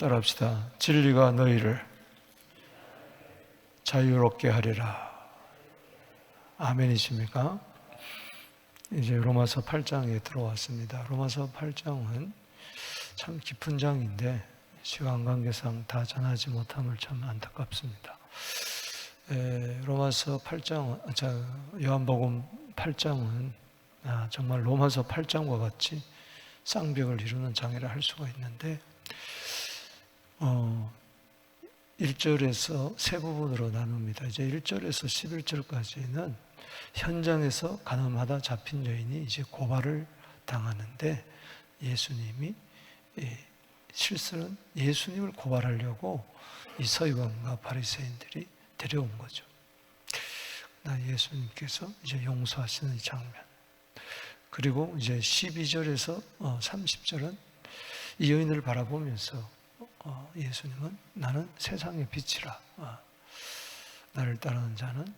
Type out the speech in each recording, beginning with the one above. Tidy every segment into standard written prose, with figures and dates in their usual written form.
따라합시다. 진리가 너희를 자유롭게 하리라. 아멘이십니까? 이제 로마서 8장에 들어왔습니다. 로마서 8장은 참 깊은 장인데 시간 관계상 다 전하지 못함을 참 안타깝습니다. 로마서 8장, 요한복음 8장은 정말 로마서 8장과 같이 쌍벽을 이루는 장이라 할 수가 있는데 1절에서 세 부분으로 나눕니다. 이제 1절에서 11절까지는 현장에서 가늠하다 잡힌 여인이 이제 고발을 당하는데 예수님이 실수는 예수님을 고발하려고 이 서기관과 바리새인들이 데려온 거죠. 예수님께서 이제 용서하시는 이 장면. 그리고 이제 12절에서 30절은 이 여인을 바라보면서 예수님은 나는 세상의 빛이라. 나를 따르는 자는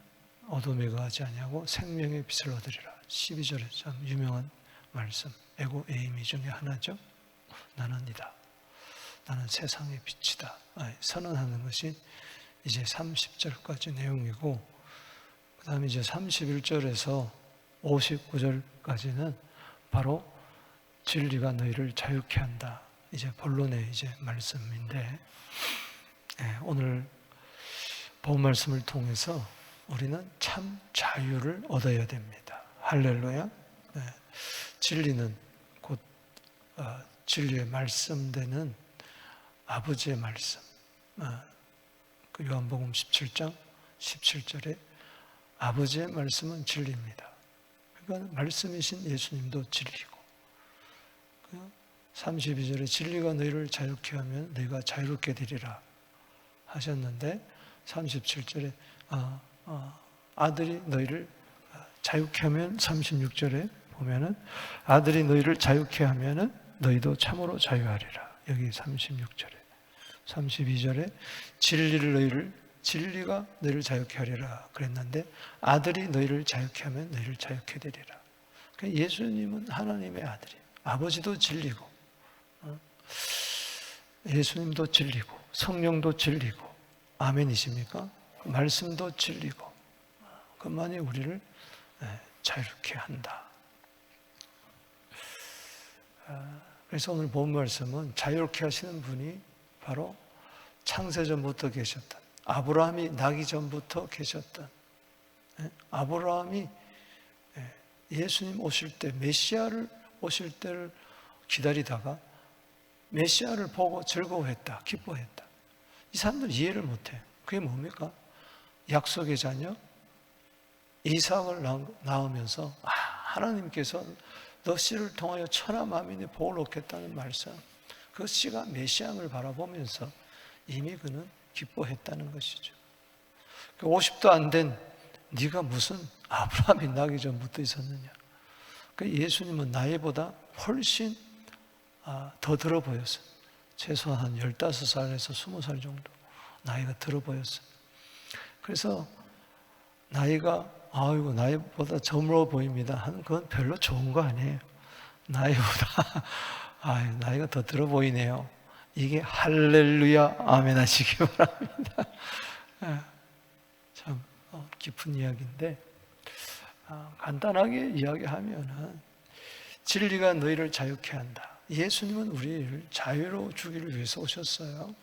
어둠에 거하지 아니하고 생명의 빛을 얻으리라. 12절에 참 유명한 말씀, 에고 에이미 중에 하나죠. 나는 이다. 나는 세상의 빛이다. 선언하는 것이 이제 30절까지 내용이고, 그 다음에 이제 31절에서 59절까지는 바로 진리가 너희를 자유케 한다. 이제 본론의 이제 말씀인데, 오늘 본 말씀을 통해서 우리는 참 자유를 얻어야 됩니다. 할렐루야. 진리는 곧 진리의 말씀되는 아버지의 말씀. 그 요한복음 17장 17절에 아버지의 말씀은 진리입니다. 그러니까 말씀이신 예수님도 진리고, 32절에 진리가 너희를 자유케 하면 너희가 자유롭게 되리라 하셨는데, 37절에 아들이 너희를 자유케 하면, 36절에 보면은 아들이 너희를 자유케 하면은 너희도 참으로 자유하리라. 여기 36절에, 32절에 진리가 너희를 자유케 하리라 그랬는데, 아들이 너희를 자유케 하면 너희를 자유케 되리라. 그러니까 예수님은 하나님의 아들이에요. 아버지도 진리고, 예수님도 진리고, 성령도 진리고, 아멘이십니까? 말씀도 진리고, 그만이 우리를 자유롭게 한다. 그래서 오늘 본 말씀은 자유롭게 하시는 분이 바로 창세전부터 계셨던, 아브라함이 나기 전부터 계셨던, 아브라함이 예수님 오실 때, 메시아를 오실 때를 기다리다가 메시아를 보고 즐거워했다, 기뻐했다. 이 사람들은 이해를 못해요. 그게 뭡니까? 약속의 자녀 이삭을 낳으면서 하나님께서 너 씨를 통하여 천하 만민의 복을 얻겠다는 말씀, 그 씨가 메시아를 바라보면서 이미 그는 기뻐했다는 것이죠. 50도 안 된 네가 무슨 아브라함이 나기 전부터 있었느냐. 예수님은 나이보다 훨씬 더 들어 보였어요. 최소한 한 15살에서 20살 정도 나이가 들어 보였어요. 그래서 나이가 나이보다 젊어 보입니다 하는 건 별로 좋은 거 아니에요. 나이보다 나이가 더 들어 보이네요. 이게 할렐루야 아멘 하시기 바랍니다. 참 깊은 이야기인데, 간단하게 이야기하면은 진리가 너희를 자유케 한다. 예수님은 우리를 자유로 주기를 위해서 오셨어요.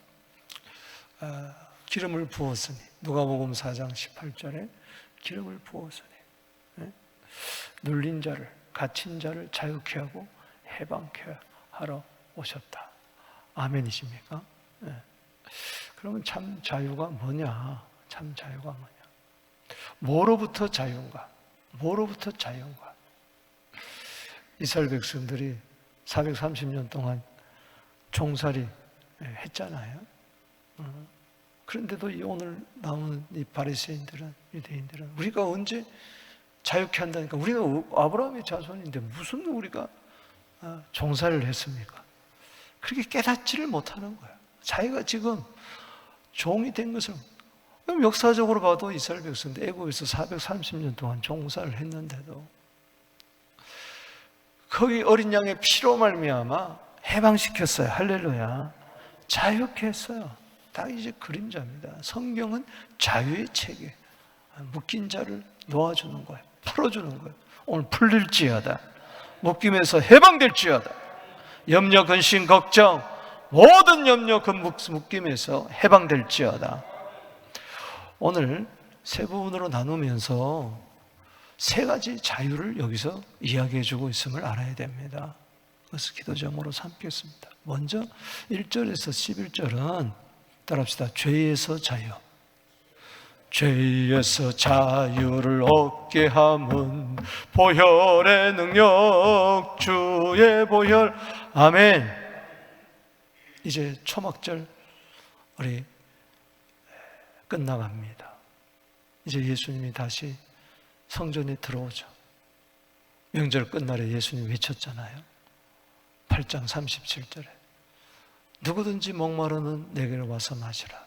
기름을 부었으니, 누가복음 4장 18절에 기름을 부었으니 눌린 자를, 갇힌 자를 자유케 하고 해방케 하러 오셨다. 아멘이십니까? 그러면 참 자유가 뭐냐? 참 자유가 뭐냐? 뭐로부터 자유인가? 뭐로부터 자유인가? 이스라엘 백성들이 430년 동안 종살이 했잖아요. 그런데도 오늘 나오는 이 바리새인들은, 유대인들은 우리가 언제 자유케 한다니까, 우리는 아브라함의 자손인데 무슨 우리가 종살이를 했습니까? 그렇게 깨닫지를 못하는 거야. 자기가 지금 종이 된 것을, 역사적으로 봐도 이스라엘 백성들 애굽에서 430년 동안 종살이를 했는데도 거기 어린 양의 피로 말미암아 해방시켰어요. 할렐루야. 자유케 했어요. 다 이제 그림자입니다. 성경은 자유의 책이에요. 묶인 자를 놓아주는 거예요. 풀어주는 거예요. 오늘 풀릴지어다. 묶임에서 해방될지어다. 염려, 근심, 걱정, 모든 염려, 묶임에서 해방될지어다. 오늘 세 부분으로 나누면서 세 가지 자유를 여기서 이야기해 주고 있음을 알아야 됩니다. 그래서 기도 제목으로 삼겠습니다. 먼저 1절에서 11절은 따라합시다. 죄에서 자유. 죄에서 자유를 얻게 함은 보혈의 능력, 주의 보혈. 아멘. 이제 초막절 우리 끝나갑니다. 이제 예수님이 다시 성전에 들어오죠. 명절 끝날에 예수님 외쳤잖아요. 8장 37절에 누구든지 목마르는 내게로 와서 마시라.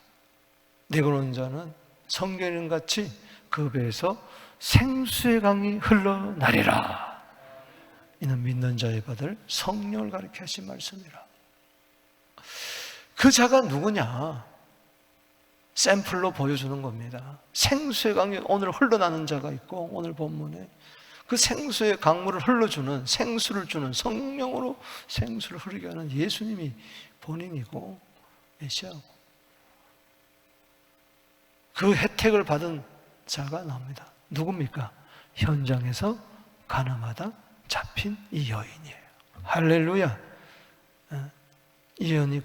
내게 오는 자는 성경인같이 그 배에서 생수의 강이 흘러나리라. 이는 믿는 자의 받을 성령을 가리켜 하신 말씀이라. 그 자가 누구냐? 샘플로 보여주는 겁니다. 생수의 강이 오늘 흘러나는 자가 있고, 오늘 본문에 그 생수의 강물을 흘러주는, 생수를 주는, 성령으로 생수를 흐르게 하는 예수님이 본인이고 메시아고, 그 혜택을 받은 자가 나옵니다. 누굽니까? 현장에서 가늠하다 잡힌 이 여인이에요. 할렐루야. 이 여인이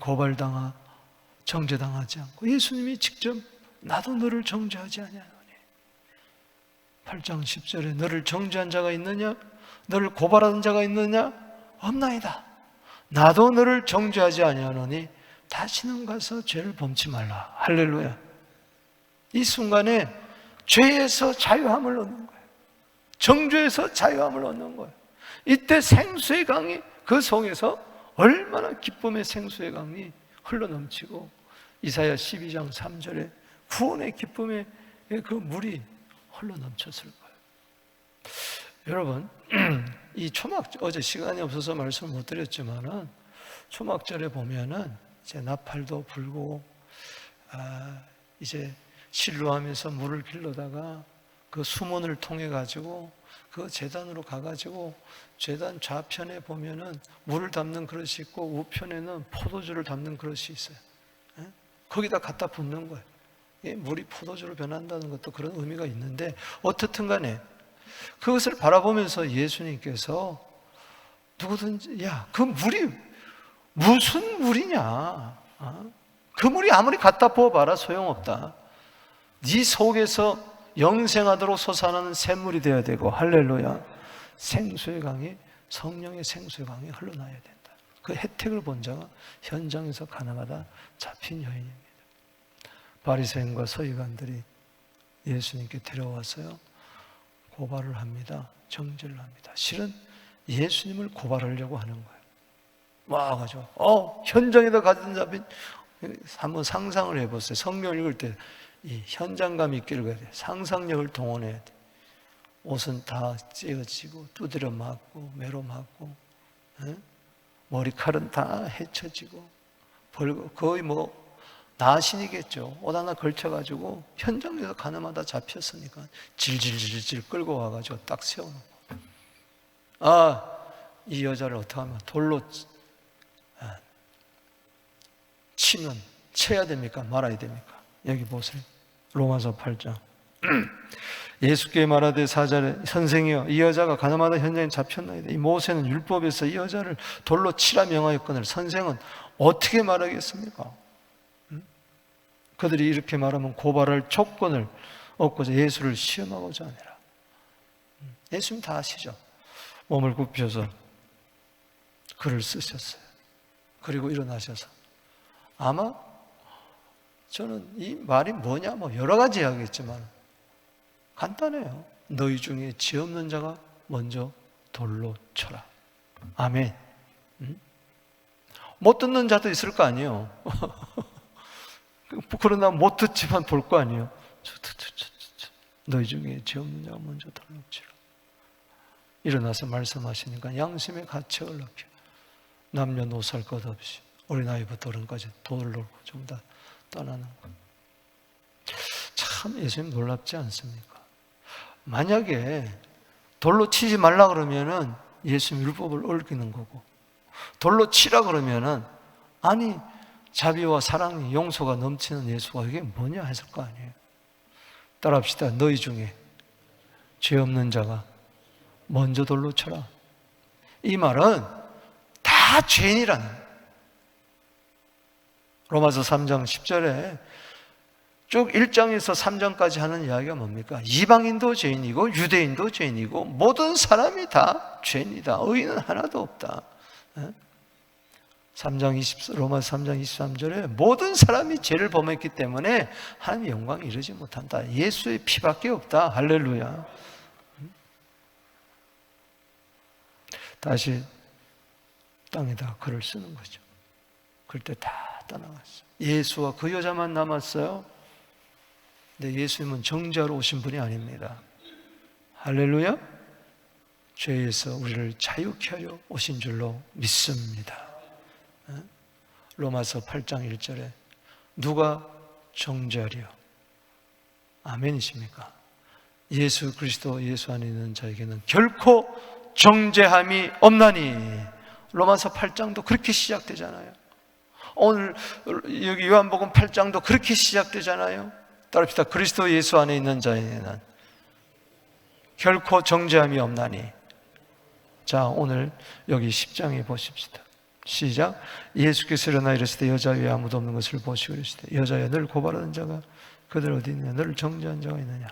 정죄당하지 않고 예수님이 직접 나도 너를 정죄하지 아니하노니. 8장 10절에 너를 정죄한 자가 있느냐? 너를 고발하는 자가 있느냐? 없나이다. 나도 너를 정죄하지 아니하노니 다시는 가서 죄를 범치 말라. 할렐루야. 이 순간에 죄에서 자유함을 얻는 거예요. 정죄에서 자유함을 얻는 거예요. 이때 생수의 강이 그 속에서 얼마나 기쁨의 생수의 강이 흘러넘치고, 이사야 12장 3절에 구원의 기쁨의 그 물이 흘러넘쳤을 거예요. 여러분, 이 어제 시간이 없어서 말씀을 못 드렸지만은 초막절에 보면은 이제 나팔도 불고 이제 실로하면서 물을 길러다가 그 수문을 통해 가지고 그 제단으로 가가지고 제단 좌편에 보면은 물을 담는 그릇이 있고 우편에는 포도주를 담는 그릇이 있어요. 거기다 갖다 붓는 거예요. 물이 포도주로 변한다는 것도 그런 의미가 있는데, 어떻든 간에 그것을 바라보면서 예수님께서 누구든지, 야, 그 물이 무슨 물이냐? 그 물이 아무리 갖다 부어봐라 소용없다. 네 속에서 영생하도록 솟아나는 샘물이 되어야 되고, 할렐루야. 생수의 강이, 성령의 생수의 강이 흘러나야 된다. 그 혜택을 본 자가 현장에서 가늠하다 잡힌 여인입니다. 바리새인과 서기관들이 예수님께 데려와서요 고발을 합니다. 정죄를 합니다. 실은 예수님을 고발하려고 하는 거예요. 와가지고 현장에다 가진 잡힌, 한번 상상을 해보세요. 성경 읽을 때 이 현장감 있게 읽어야 돼. 상상력을 동원해야 돼. 옷은 다 찢어지고 두드려 맞고 매로 맞고, 머리칼은 다 헤쳐지고 벌고, 거의 나신이겠죠. 옷 하나 걸쳐가지고 현장에서 가늠하다 잡혔으니까 질질질질 끌고 와가지고 딱 세워놓고, 이 여자를 어떻게 하면 돌로 쳐야 됩니까? 말아야 됩니까? 여기 보세요. 로마서 8장. 예수께 말하되 사자를, 선생이여, 이 여자가 가늠하다 현장에 잡혔나이다. 이 모세는 율법에서 이 여자를 돌로 치라 명하였거늘 선생은 어떻게 말하겠습니까? 그들이 이렇게 말하면 고발할 조건을 얻고자 예수를 시험하고자 하니라. 예수님 다 아시죠? 몸을 굽혀서 글을 쓰셨어요. 그리고 일어나셔서, 아마 저는 이 말이 뭐냐 여러 가지 이야기했지만 간단해요. 너희 중에 죄 없는 자가 먼저 돌로 쳐라. 아멘. 못 듣는 자도 있을 거 아니에요. 그러나 못 듣지만 볼 거 아니에요. 너희 중에 죄 없는 자가 먼저 돌로 치라. 일어나서 말씀하시니까 양심의 가책을 느껴 남녀노소 할 것 없이 어린아이부터 어른까지 돌로 좀 다 떠나는 것. 참 예수님 놀랍지 않습니까? 만약에 돌로 치지 말라 그러면은 예수님 율법을 어기는 거고, 돌로 치라 그러면은 아니 자비와 사랑이 용서가 넘치는 예수가 이게 뭐냐 했을 거 아니에요. 따라합시다. 너희 중에 죄 없는 자가 먼저 돌로 쳐라. 이 말은 다 죄인이라는, 로마서 3장 10절에 쭉 1장에서 3장까지 하는 이야기가 뭡니까? 이방인도 죄인이고 유대인도 죄인이고 모든 사람이 다 죄인이다. 의인은 하나도 없다. 로마서 3장 23절에 모든 사람이 죄를 범했기 때문에 하나님의 영광에 이르지 못한다. 예수의 피밖에 없다. 할렐루야. 다시 땅에다 글을 쓰는 거죠. 그때 다 떠나갔어요. 예수와 그 여자만 남았어요. 근데 예수님은 정죄하러 오신 분이 아닙니다. 할렐루야. 죄에서 우리를 자유케 하려 오신 줄로 믿습니다. 로마서 8장 1절에 누가 정죄하리요? 아멘이십니까? 예수 그리스도 예수 안에 있는 자에게는 결코 정죄함이 없나니. 로마서 8장도 그렇게 시작되잖아요. 오늘 여기 요한복음 8장도 그렇게 시작되잖아요. 따릅시다. 그리스도 예수 안에 있는 자에게는 결코 정죄함이 없나니. 자, 오늘 여기 10장에 보십시다. 시작. 예수께서 일어나 이르시되 여자 위에 아무도 없는 것을 보시고 이르시되 여자여 너를 고발하는 자가 그들 어디 있느냐? 너를 정죄한 자가 있느냐?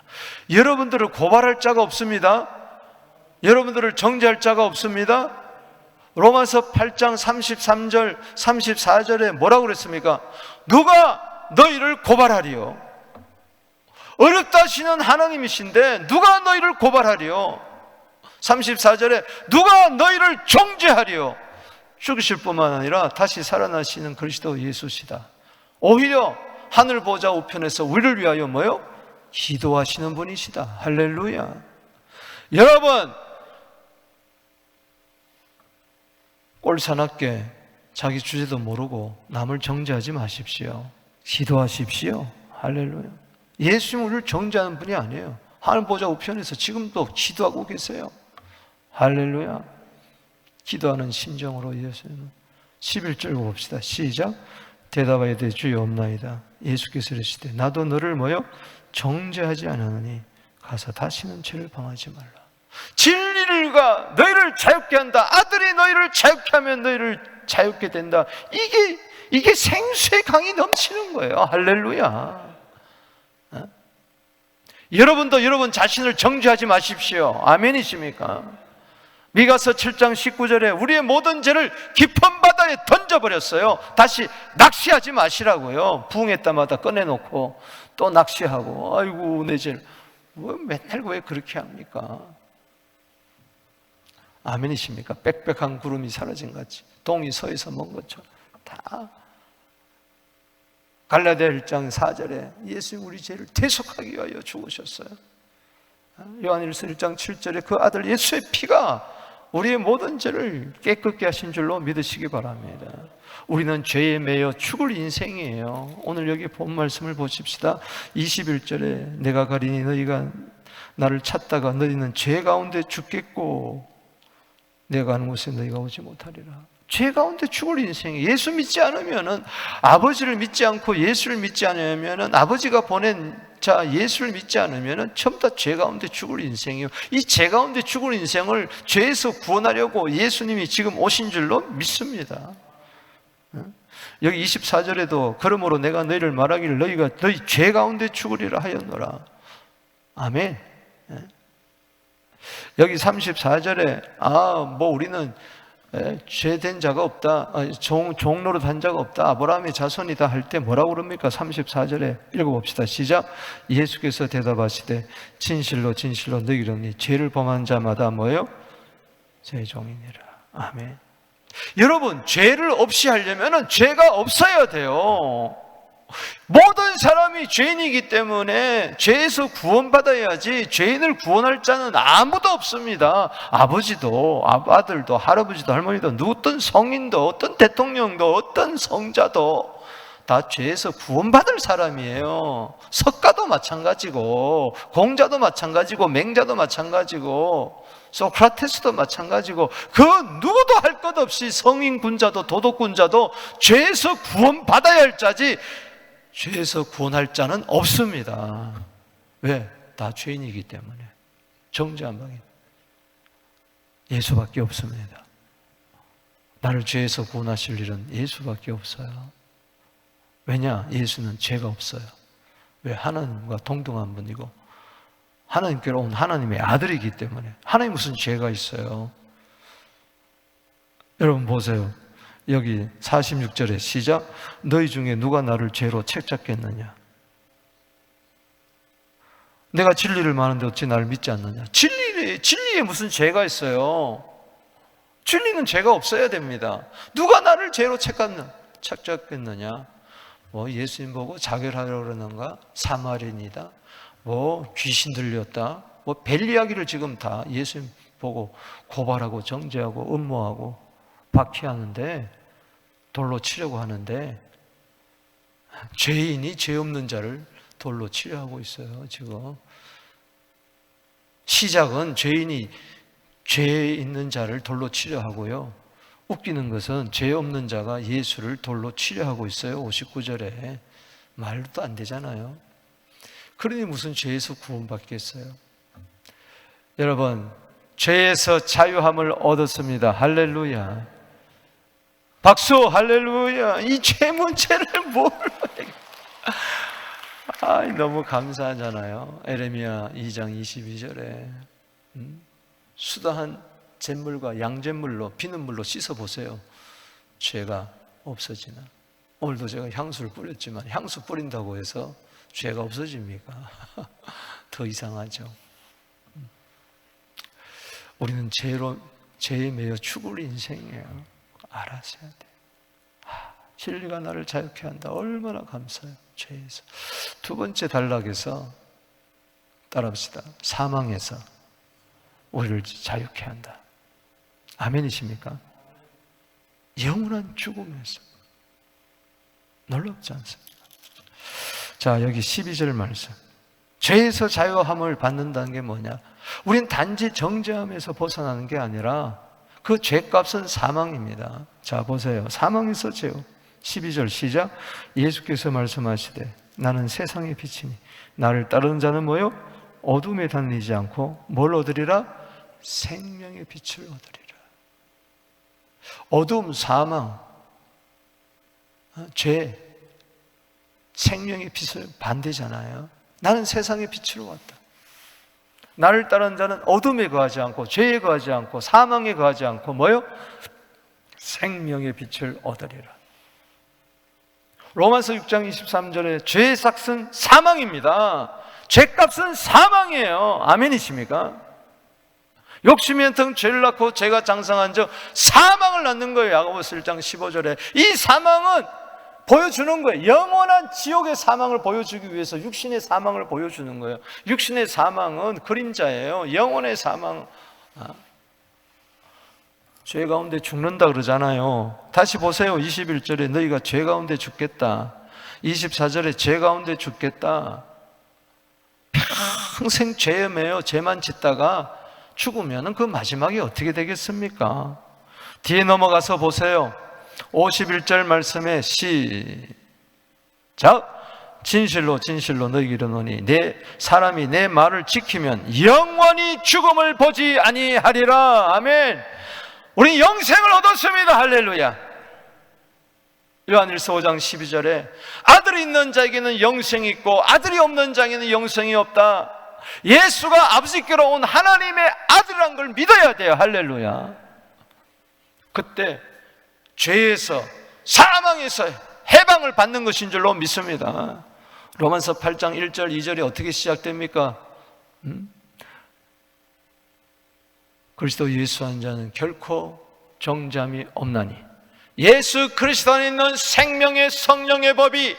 여러분들을 고발할 자가 없습니다. 여러분들을 정죄할 자가 없습니다. 로마서 8장 33절 34절에 뭐라고 그랬습니까? 누가 너희를 고발하리요? 어렵다 하시는 하나님이신데 누가 너희를 고발하리요? 34절에 누가 너희를 정죄하리요? 죽으실 뿐만 아니라 다시 살아나시는 그리스도 예수시다. 오히려 하늘 보좌 우편에서 우리를 위하여 뭐요? 기도하시는 분이시다. 할렐루야. 여러분, 꼴사납게 자기 주제도 모르고 남을 정죄하지 마십시오. 기도하십시오. 할렐루야. 예수님은 우리를 정죄하는 분이 아니에요. 하늘 보좌 우편에서 지금도 기도하고 계세요. 할렐루야. 기도하는 심정으로 예수님은 11절 봅시다. 시작. 대답하여 되 주여 없나이다. 예수께서 이르시되 나도 너를 뭐요? 정죄하지 않았느니 가서 다시는 죄를 범하지 말라. 진리가 너희를 자유케 한다. 아들이 너희를 자유케 하면 너희를 자유케 된다. 이게 생수의 강이 넘치는 거예요. 할렐루야. 여러분도 여러분 자신을 정죄하지 마십시오. 아멘이십니까? 미가서 7장 19절에 우리의 모든 죄를 깊은 바다에 던져버렸어요. 다시 낚시하지 마시라고요. 부흥회 때마다 꺼내놓고 또 낚시하고, 아이고 내 죄를 맨날 왜 그렇게 합니까? 아멘이십니까? 빽빽한 구름이 사라진 같이 동이 서에서 먼 것처럼 다. 갈라디아 1장 4절에 예수님 우리 죄를 대속하기 위하여 죽으셨어요. 요한일서 1장 7절에 그 아들 예수의 피가 우리의 모든 죄를 깨끗게 하신 줄로 믿으시기 바랍니다. 우리는 죄에 매여 죽을 인생이에요. 오늘 여기 본 말씀을 보십시다. 21절에 내가 가리니 너희가 나를 찾다가 너희는 죄 가운데 죽겠고 내가 가는 곳에 너희가 오지 못하리라. 죄 가운데 죽을 인생이. 예수 믿지 않으면은, 아버지를 믿지 않고 예수를 믿지 않으면은, 아버지가 보낸 자 예수를 믿지 않으면은 전부 다 죄 가운데 죽을 인생이요. 이 죄 가운데 죽을 인생을 죄에서 구원하려고 예수님이 지금 오신 줄로 믿습니다. 여기 24절에도 그러므로 내가 너희를 말하기를 너희가 너희 죄 가운데 죽으리라 하였노라. 아멘. 여기 34절에 우리는 죄된 자가 없다, 종로로 단 자가 없다, 아브라함의 자손이다 할 때 뭐라고 그럽니까? 34절에 읽어봅시다. 시작. 예수께서 대답하시되 진실로 진실로 너희가 이르노니 죄를 범한 자마다 뭐요? 제 종이니라. 아멘. 여러분, 죄를 없이 하려면 죄가 없어야 돼요. 모든 사람이 죄인이기 때문에 죄에서 구원받아야지 죄인을 구원할 자는 아무도 없습니다. 아버지도, 아들도, 할아버지도, 할머니도, 어떤 성인도, 어떤 대통령도, 어떤 성자도 다 죄에서 구원받을 사람이에요. 석가도 마찬가지고, 공자도 마찬가지고, 맹자도 마찬가지고, 소크라테스도 마찬가지고, 그 누구도 할 것 없이 성인군자도 도덕군자도 죄에서 구원받아야 할 자지 죄에서 구원할 자는 없습니다. 왜? 다 죄인이기 때문에. 정죄한방이 예수밖에 없습니다. 나를 죄에서 구원하실 일은 예수밖에 없어요. 왜냐? 예수는 죄가 없어요. 왜? 하나님과 동등한 분이고 하나님께로 온 하나님의 아들이기 때문에. 하나님 무슨 죄가 있어요? 여러분 보세요. 여기 46절에 시작. 너희 중에 누가 나를 죄로 책잡겠느냐? 내가 진리를 말하는데 어찌 나를 믿지 않느냐? 진리에 무슨 죄가 있어요? 진리는 죄가 없어야 됩니다. 누가 나를 죄로 책잡겠느냐? 뭐 예수님 보고 자결하려고 그러는가? 사마리아인이다. 뭐 귀신 들렸다. 뭐 별 이야기를 지금 다 예수님 보고 고발하고 정죄하고 음모하고 박해하는데, 돌로 치려고 하는데, 죄인이 죄 없는 자를 돌로 치려 하고 있어요. 지금 시작은 죄인이 죄 있는 자를 돌로 치려 하고요, 웃기는 것은 죄 없는 자가 예수를 돌로 치려 하고 있어요. 59절에 말도 안 되잖아요. 그러니 무슨 죄에서 구원받겠어요? 여러분, 죄에서 자유함을 얻었습니다. 할렐루야. 박수. 할렐루야. 이 죄 문제를 너무 감사하잖아요. 에레미야 2장 22절에 수다한 잿물과 양잿물로, 피눈물로 씻어보세요. 죄가 없어지나? 오늘도 제가 향수를 뿌렸지만 향수 뿌린다고 해서 죄가 없어집니까? 더 이상하죠. 우리는 죄에 매여 죽을 인생이에요. 알아서야 돼. 진리가 나를 자유케 한다. 얼마나 감사해요. 죄에서. 두 번째 단락에서 따라합시다. 사망에서 우리를 자유케 한다. 아멘이십니까? 영원한 죽음에서. 놀랍지 않습니까? 자, 여기 12절 말씀. 죄에서 자유함을 받는다는 게 뭐냐? 우린 단지 정죄함에서 벗어나는 게 아니라 그 죄값은 사망입니다. 자, 보세요. 사망에서 죄. 12절 시작. 예수께서 말씀하시되 나는 세상의 빛이니 나를 따르는 자는 뭐요? 어둠에 다니지 않고 뭘 얻으리라? 생명의 빛을 얻으리라. 어둠, 사망, 죄, 생명의 빛을 반대잖아요. 나는 세상의 빛으로 왔다. 나를 따르는 자는 어둠에 거하지 않고 죄에 거하지 않고 사망에 거하지 않고 뭐요? 생명의 빛을 얻으리라. 로마서 6장 23절에 죄의 삭은 사망입니다. 죄값은 사망이에요. 아멘이십니까? 욕심이 한통 죄를 낳고 죄가 장성한 적 사망을 낳는 거예요. 야고보서 1장 15절에. 이 사망은 보여주는 거예요. 영원한 지옥의 사망을 보여주기 위해서 육신의 사망을 보여주는 거예요. 육신의 사망은 그림자예요. 영혼의 사망. 죄 가운데 죽는다 그러잖아요. 다시 보세요. 21절에 너희가 죄 가운데 죽겠다. 24절에 죄 가운데 죽겠다. 평생 죄에 매여 죄만 짓다가 죽으면 그 마지막이 어떻게 되겠습니까? 뒤에 넘어가서 보세요. 51절 말씀에 시작. 진실로 진실로 너희에게 이르노니 사람이 내 말을 지키면 영원히 죽음을 보지 아니하리라. 아멘. 우린 영생을 얻었습니다. 할렐루야. 요한일서 5장 12절에 아들이 있는 자에게는 영생이 있고 아들이 없는 자에게는 영생이 없다. 예수가 아버지께로 온 하나님의 아들이란 걸 믿어야 돼요. 할렐루야. 그때 죄에서 사망에서 해방을 받는 것인 줄로 믿습니다. 로마서 8장 1절 2절이 어떻게 시작됩니까? 그리스도 예수 한 자는 결코 정죄함이 없나니 예수 그리스도 안에 있는 생명의 성령의 법이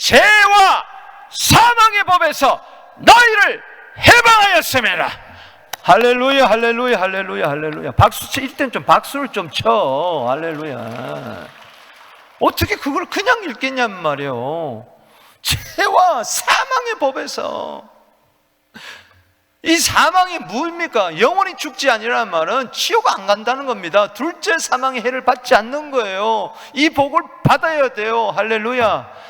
죄와 사망의 법에서 너희를 해방하였음이라. 할렐루야, 할렐루야, 할렐루야, 할렐루야. 박수 쳐. 이럴 땐 좀 박수를 좀 쳐. 할렐루야. 어떻게 그걸 그냥 읽겠냔 말이에요. 죄와 사망의 법에서. 이 사망이 뭡니까? 영원히 죽지 아니라는 말은 지옥 안 간다는 겁니다. 둘째 사망의 해를 받지 않는 거예요. 이 복을 받아야 돼요. 할렐루야.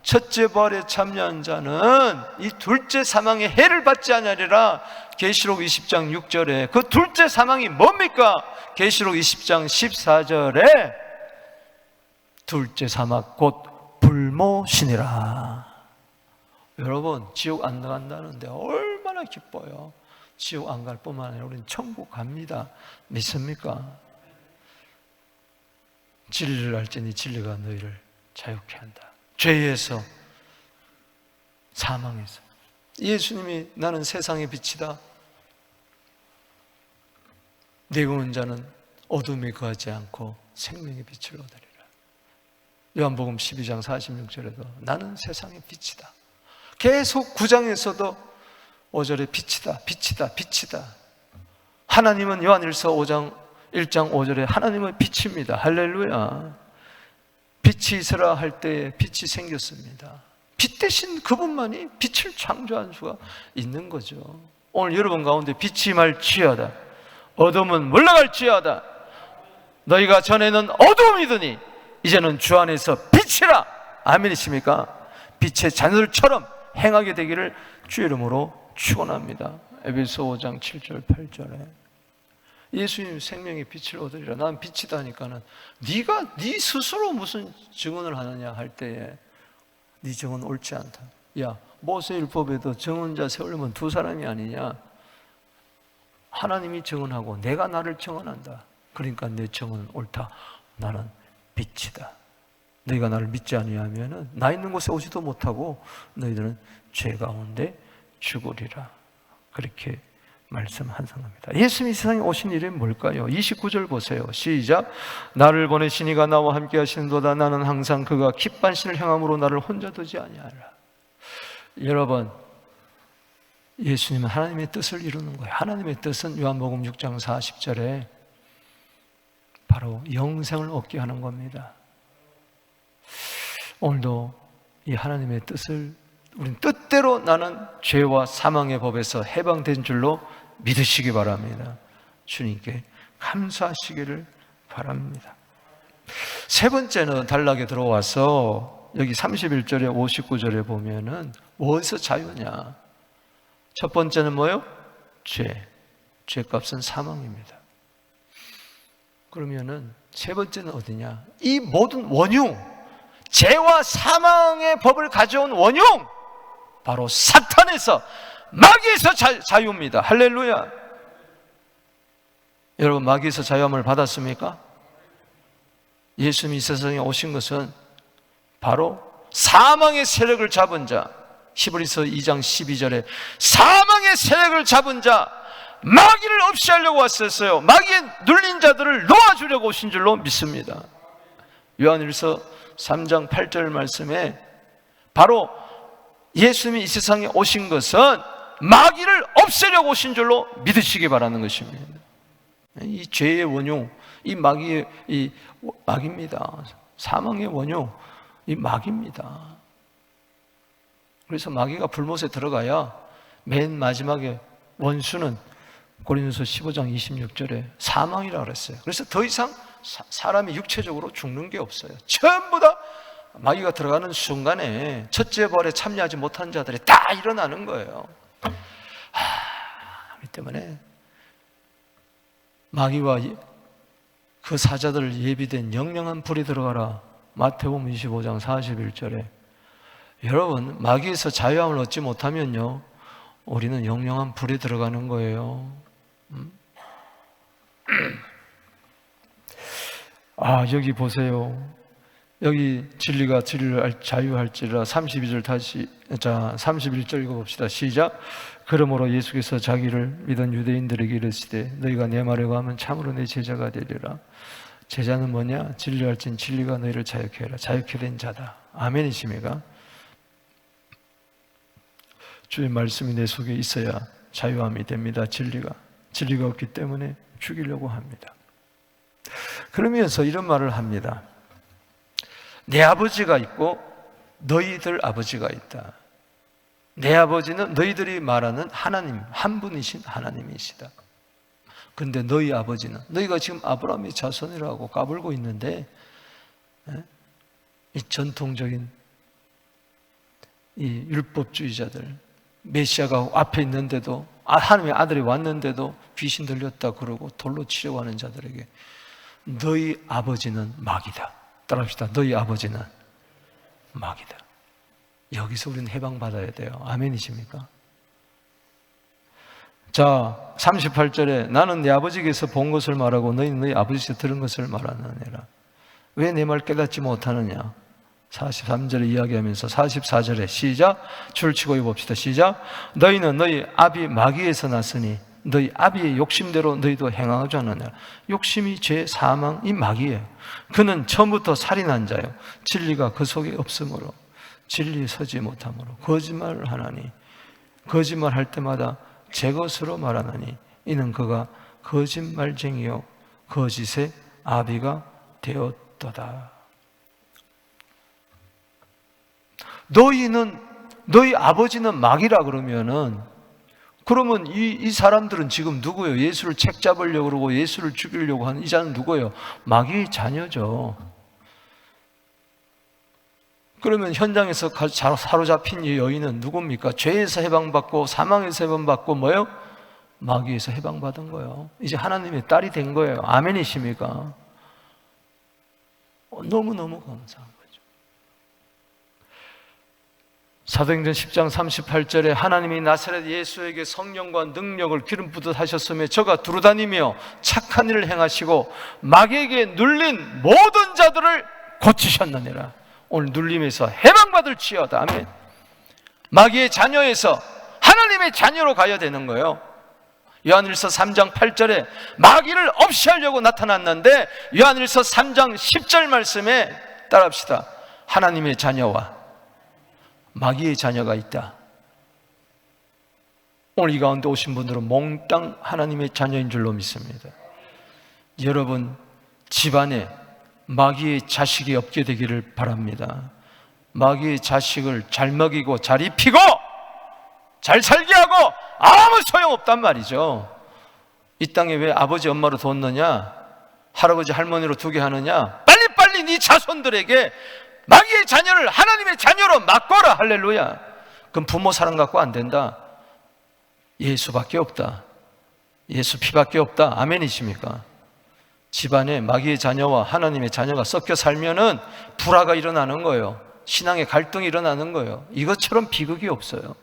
첫째 부활에 참여한 자는 이 둘째 사망의 해를 받지 아니하리라. 계시록 20장 6절에 그 둘째 사망이 뭡니까? 계시록 20장 14절에 둘째 사망 곧 불모시니라. 여러분, 지옥 안 간다는데 얼마나 기뻐요. 지옥 안 갈 뿐만 아니라 우리는 천국 갑니다. 믿습니까? 진리를 알지니 진리가 너희를 자유케 한다. 죄에서, 사망에서. 예수님이 나는 세상의 빛이다. 내가 온 자는 어둠에 거하지 않고 생명의 빛을 얻으리라. 요한복음 12장 46절에도 나는 세상의 빛이다. 계속 9장에서도 5절에 빛이다, 빛이다, 빛이다. 하나님은 요한일서 1장 5절에 하나님은 빛입니다. 할렐루야. 빛이 있으라 할 때에 빛이 생겼습니다. 빛 대신 그분만이 빛을 창조한 수가 있는 거죠. 오늘 여러분 가운데 빛이 임할지어다. 어둠은 물러갈지어다. 너희가 전에는 어둠이더니 이제는 주 안에서 빛이라. 아멘이십니까? 빛의 자녀들처럼 행하게 되기를 주 이름으로 축원합니다. 에베소 5장 7절 8절에 예수님 생명의 빛을 얻으리라. 난 빛이다 하니까는 네가 네 스스로 무슨 증언을 하느냐 할 때에 네 증언 옳지 않다. 야, 모세율법에도 증언자 세우려면 두 사람이 아니냐. 하나님이 증언하고 내가 나를 증언한다. 그러니까 내 증언은 옳다. 나는 빛이다. 너희가 나를 믿지 아니하면은 나 있는 곳에 오지도 못하고 너희들은 죄 가운데 죽으리라. 그렇게 말씀하신 겁니다. 예수님이 세상에 오신 일이 뭘까요? 29절 보세요. 시작. 나를 보내신 이가 나와 함께 하시는도다. 나는 항상 그가 기뻐하시는 행함으로 나를 혼자 두지 아니하리라. 여러분, 예수님은 하나님의 뜻을 이루는 거예요. 하나님의 뜻은 요한복음 6장 40절에 바로 영생을 얻게 하는 겁니다. 오늘도 이 하나님의 뜻을 우린 뜻대로 나는 죄와 사망의 법에서 해방된 줄로 믿으시기 바랍니다. 주님께 감사하시기를 바랍니다. 세 번째는 단락에 들어와서 여기 31절에 59절에 보면은 무엇에서 자유냐? 첫 번째는 뭐예요? 죄값은 사망입니다. 그러면은 세 번째는 어디냐? 이 모든 원흉, 죄와 사망의 법을 가져온 원흉, 바로 사탄에서, 마귀에서 자유입니다. 할렐루야. 여러분, 마귀에서 자유함을 받았습니까? 예수님이 이 세상에 오신 것은 바로 사망의 세력을 잡은 자, 히브리서 2장 12절에 사망의 세력을 잡은 자, 마귀를 없애하려고 왔었어요. 마귀에 눌린 자들을 놓아주려고 오신 줄로 믿습니다. 요한일서 3장 8절 말씀에 바로 예수님이 이 세상에 오신 것은 마귀를 없애려고 오신 줄로 믿으시기 바라는 것입니다. 이 죄의 원흉, 이 마귀입니다. 사망의 원흉, 이 마귀입니다. 그래서 마귀가 불못에 들어가야 맨 마지막에 원수는 고린도서 15장 26절에 사망이라고 그랬어요. 그래서 더 이상 사람이 육체적으로 죽는 게 없어요. 전부 다 마귀가 들어가는 순간에 첫째 부활에 참여하지 못한 자들이 다 일어나는 거예요. 그렇기 때문에 마귀와 그 사자들 예비된 영영한 불이 들어가라. 마태복음 25장 41절에 여러분, 마귀에서 자유함을 얻지 못하면요, 우리는 영영한 불이 들어가는 거예요. 여기 보세요. 여기 진리가 진리를 자유할지라 32절 다시, 31절 읽어봅시다. 시작. 그러므로 예수께서 자기를 믿은 유대인들에게 이르시되 너희가 내 말에 거하면 참으로 내 제자가 되리라. 제자는 뭐냐? 진리할진 진리가 너희를 자유케 하라. 자유케 된 자다. 아멘이십니까? 주의 말씀이 내 속에 있어야 자유함이 됩니다. 진리가 없기 때문에 죽이려고 합니다. 그러면서 이런 말을 합니다. 내 아버지가 있고 너희들 아버지가 있다. 내 아버지는 너희들이 말하는 하나님, 한 분이신 하나님이시다. 근데 너희 아버지는, 너희가 지금 아브라함의 자손이라고 까불고 있는데, 이 전통적인 이 율법주의자들, 메시아가 앞에 있는데도, 하나님의 아들이 왔는데도 귀신 들렸다 그러고 돌로 치려고 하는 자들에게 너희 아버지는 마귀다. 따라합시다. 너희 아버지는 마귀다. 여기서 우리는 해방받아야 돼요. 아멘이십니까? 자, 38절에 나는 내 아버지께서 본 것을 말하고 너희는 너희 아버지께서 들은 것을 말하느니라. 왜 내 말 깨닫지 못하느냐? 43절에 이야기하면서 44절에 시작, 줄 치고 해봅시다. 시작. 너희는 너희 아비 마귀에서 났으니 너희 아비의 욕심대로 너희도 행하지 않느냐. 욕심이 죄, 사망, 이 마귀예요. 그는 처음부터 살인한 자요, 진리가 그 속에 없으므로 진리에 서지 못하므로 거짓말을 하나니 거짓말할 때마다 제 것으로 말하나니 이는 그가 거짓말쟁이요 거짓의 아비가 되었도다. 너희 아버지는 마귀라 그러면은, 그러면 이 사람들은 지금 누구예요? 예수를 책 잡으려고 그러고 예수를 죽이려고 하는 이 자는 누구예요? 마귀의 자녀죠. 그러면 현장에서 사로잡힌 이 여인은 누굽니까? 죄에서 해방받고 사망에서 해방받고 뭐예요? 마귀에서 해방받은 거예요. 이제 하나님의 딸이 된 거예요. 아멘이십니까? 너무너무 감사한 거죠. 사도행전 10장 38절에 하나님이 나사렛 예수에게 성령과 능력을 기름 부듯 하셨으며 저가 두루다니며 착한 일을 행하시고 마귀에게 눌린 모든 자들을 고치셨느니라. 오늘 눌림에서 해방받을 지어다. 아멘. 마귀의 자녀에서 하나님의 자녀로 가야 되는 거예요. 요한일서 3장 8절에 마귀를 없이 하려고 나타났는데 요한일서 3장 10절 말씀에 따라합시다. 하나님의 자녀와 마귀의 자녀가 있다. 오늘 이 가운데 오신 분들은 몽땅 하나님의 자녀인 줄로 믿습니다. 여러분 집안에 마귀의 자식이 없게 되기를 바랍니다. 마귀의 자식을 잘 먹이고 잘 입히고 잘 살게 하고 아무 소용없단 말이죠. 이 땅에 왜 아버지 엄마로 뒀느냐, 할아버지 할머니로 두게 하느냐? 빨리빨리 네 자손들에게 마귀의 자녀를 하나님의 자녀로 바꿔라. 할렐루야. 그럼 부모 사랑 갖고 안 된다. 예수밖에 없다. 예수 피밖에 없다. 아멘이십니까? 집안에 마귀의 자녀와 하나님의 자녀가 섞여 살면은 불화가 일어나는 거예요. 신앙의 갈등이 일어나는 거예요. 이것처럼 비극이 없어요.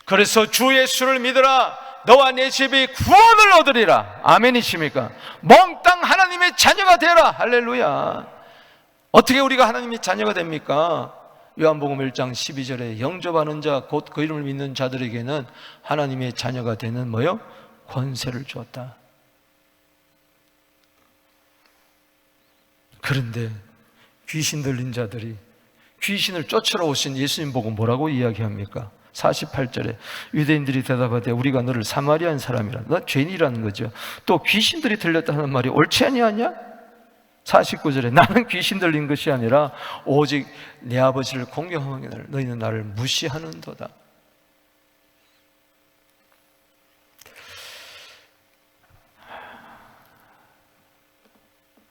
그래서 주 예수를 믿으라. 너와 내 집이 구원을 얻으리라. 아멘이십니까? 몽땅 하나님의 자녀가 되라. 할렐루야. 어떻게 우리가 하나님의 자녀가 됩니까? 요한복음 1장 12절에 영접하는 자 곧 그 이름을 믿는 자들에게는 하나님의 자녀가 되는 뭐요? 권세를 주었다. 그런데 귀신 들린 자들이 귀신을 쫓으러 오신 예수님 보고 뭐라고 이야기합니까? 48절에 유대인들이 대답하되 우리가 너를 사마리아인 사람이라. 너 죄인이라는 거죠. 또 귀신들이 들렸다는 말이 옳지 아니하냐? 49절에 나는 귀신 들린 것이 아니라 오직 내 아버지를 공경하거늘 너희는 나를 무시하는도다.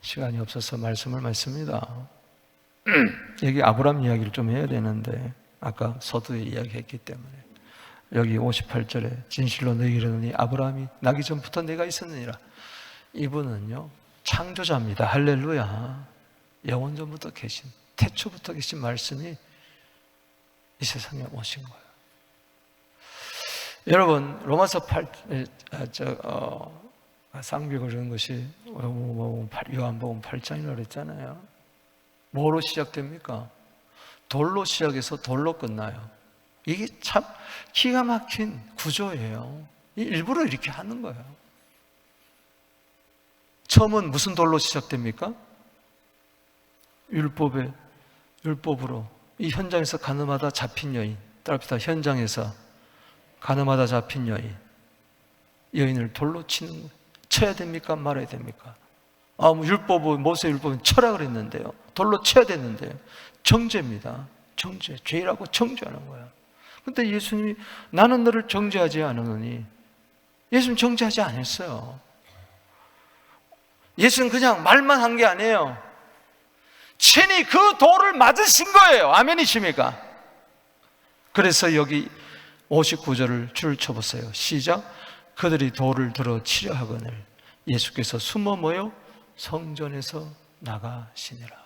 시간이 없어서 말씀을 맺습니다. 여기 아브라함 이야기를 좀 해야 되는데 아까 서두에 이야기했기 때문에 여기 58절에 진실로 너희에게 이르노니 아브라함이 나기 전부터 내가 있었느니라. 이분은요 창조자입니다. 할렐루야. 영원 전부터 계신, 태초부터 계신 말씀이 이 세상에 오신 거예요. 여러분 로마서 8 쌍벽을 그런 것이 요한복음 8장이라고 그랬잖아요. 뭐로 시작됩니까? 돌로 시작해서 돌로 끝나요. 이게 참 기가 막힌 구조예요. 일부러 이렇게 하는 거예요. 처음은 무슨 돌로 시작됩니까? 율법으로 이 현장에서 가늠하다 잡힌 여인, 따라합시다. 현장에서 가늠하다 잡힌 여인을 돌로 쳐야 됩니까? 말아야 됩니까? 뭐 모세 율법은 쳐라 그랬는데요. 돌로 쳐야 됐는데요. 정죄입니다. 정죄. 죄라고 정죄하는 거야. 근데 예수님이 나는 너를 정죄하지 않으니, 예수는 정죄하지 않았어요. 예수는 그냥 말만 한 게 아니에요. 친히 그 돌을 맞으신 거예요. 아멘이십니까? 그래서 여기 59절을 줄을 쳐보세요. 시작. 그들이 돌을 들어 치려 하거늘 예수께서 숨어 모여 성전에서 나가시니라.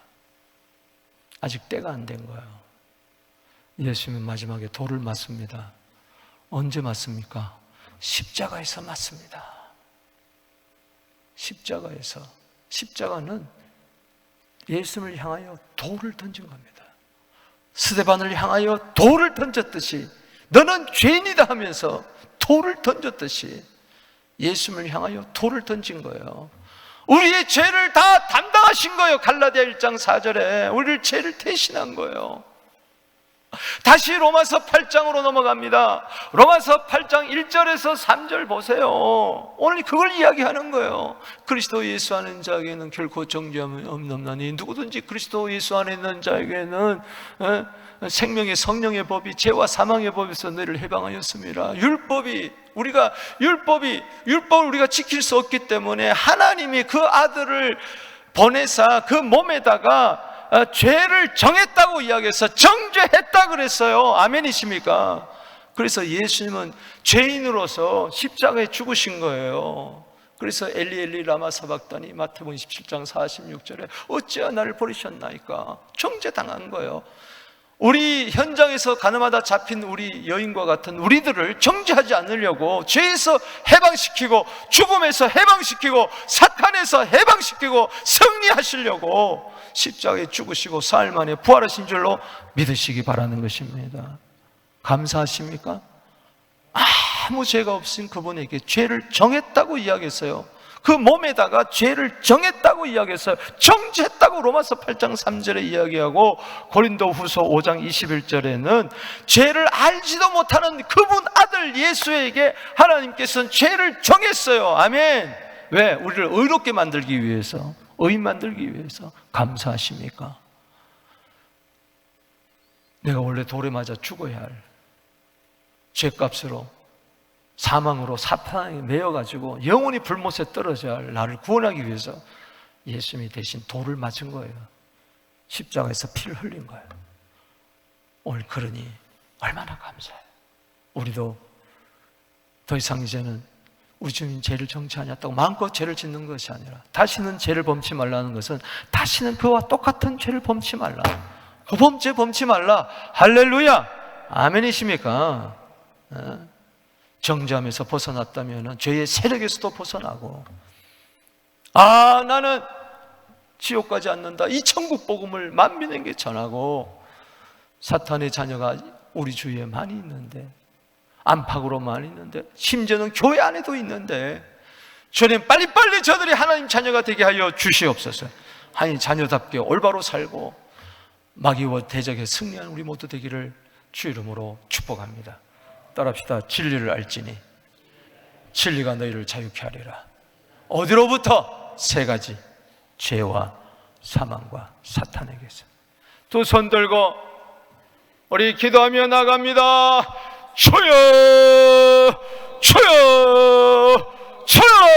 아직 때가 안 된 거예요. 예수님은 마지막에 돌을 맞습니다. 언제 맞습니까? 십자가에서 맞습니다. 십자가에서. 십자가는 예수님을 향하여 돌을 던진 겁니다. 스데반을 향하여 돌을 던졌듯이, 너는 죄인이다 하면서 돌을 던졌듯이 예수님을 향하여 돌을 던진 거예요. 우리의 죄를 다 담당하신 거예요. 갈라디아 1장 4절에 우리를 죄를 대신한 거예요. 다시 로마서 8장으로 넘어갑니다. 로마서 8장 1절에서 3절 보세요. 오늘 그걸 이야기하는 거예요. 그리스도 예수 안에 있는 자에게는 결코 정죄함이 없나니 누구든지 그리스도 예수 안에 있는 자에게는 생명의 성령의 법이 죄와 사망의 법에서 너희를 해방하였습니다. 율법을 우리가 지킬 수 없기 때문에 하나님이 그 아들을 보내사 그 몸에다가 죄를 정했다고 이야기해서 정죄했다 그랬어요. 아멘이십니까? 그래서 예수님은 죄인으로서 십자가에 죽으신 거예요. 그래서 엘리 엘리 라마 사박다니 마태복음 27장 46절에 어찌하여 나를 버리셨나이까? 정죄당한 거예요. 우리 현장에서 가늠하다 잡힌 우리 여인과 같은 우리들을 정죄하지 않으려고 죄에서 해방시키고 죽음에서 해방시키고 사탄에서 해방시키고 승리하시려고 십자가에 죽으시고 사흘 만에 부활하신 줄로 믿으시기 바라는 것입니다. 감사하십니까? 아무 죄가 없인 그분에게 죄를 정했다고 이야기했어요. 그 몸에다가 죄를 정했다고 이야기했어요. 정죄했다고 로마서 8장 3절에 이야기하고 고린도 후서 5장 21절에는 죄를 알지도 못하는 그분 아들 예수에게 하나님께서는 죄를 정했어요. 아멘. 왜? 우리를 의롭게 만들기 위해서, 의인 만들기 위해서. 감사하십니까? 내가 원래 돌에 맞아 죽어야 할 죄값으로 사망으로 사탄에 매여가지고 영원히 불못에 떨어져야 할 나를 구원하기 위해서 예수님이 대신 돌을 맞은 거예요. 십자가에서 피를 흘린 거예요. 오늘 그러니 얼마나 감사해요. 우리도 더 이상 이제는 우리 주님 죄를 정죄하냐고 마음껏 죄를 짓는 것이 아니라 다시는 죄를 범치 말라는 것은 다시는 그와 똑같은 죄를 범치 말라. 그 범죄 범치 말라. 할렐루야. 아멘이십니까? 정죄함에서 벗어났다면 죄의 세력에서도 벗어나고, 나는 지옥 가지 않는다, 이 천국 복음을 만민에게 전하고, 사탄의 자녀가 우리 주위에 많이 있는데, 안팎으로 많이 있는데, 심지어는 교회 안에도 있는데, 주님 빨리빨리 저들이 하나님 자녀가 되게 하여 주시옵소서. 하나님 자녀답게 올바로 살고 마귀와 대적에 승리하는 우리 모두 되기를 주 이름으로 축복합니다. 따라합시다. 진리를 알지니 진리가 너희를 자유케 하리라. 어디로부터? 세 가지. 죄와 사망과 사탄에게서. 두 손 들고 우리 기도하며 나갑니다. 주여, 주여, 주여.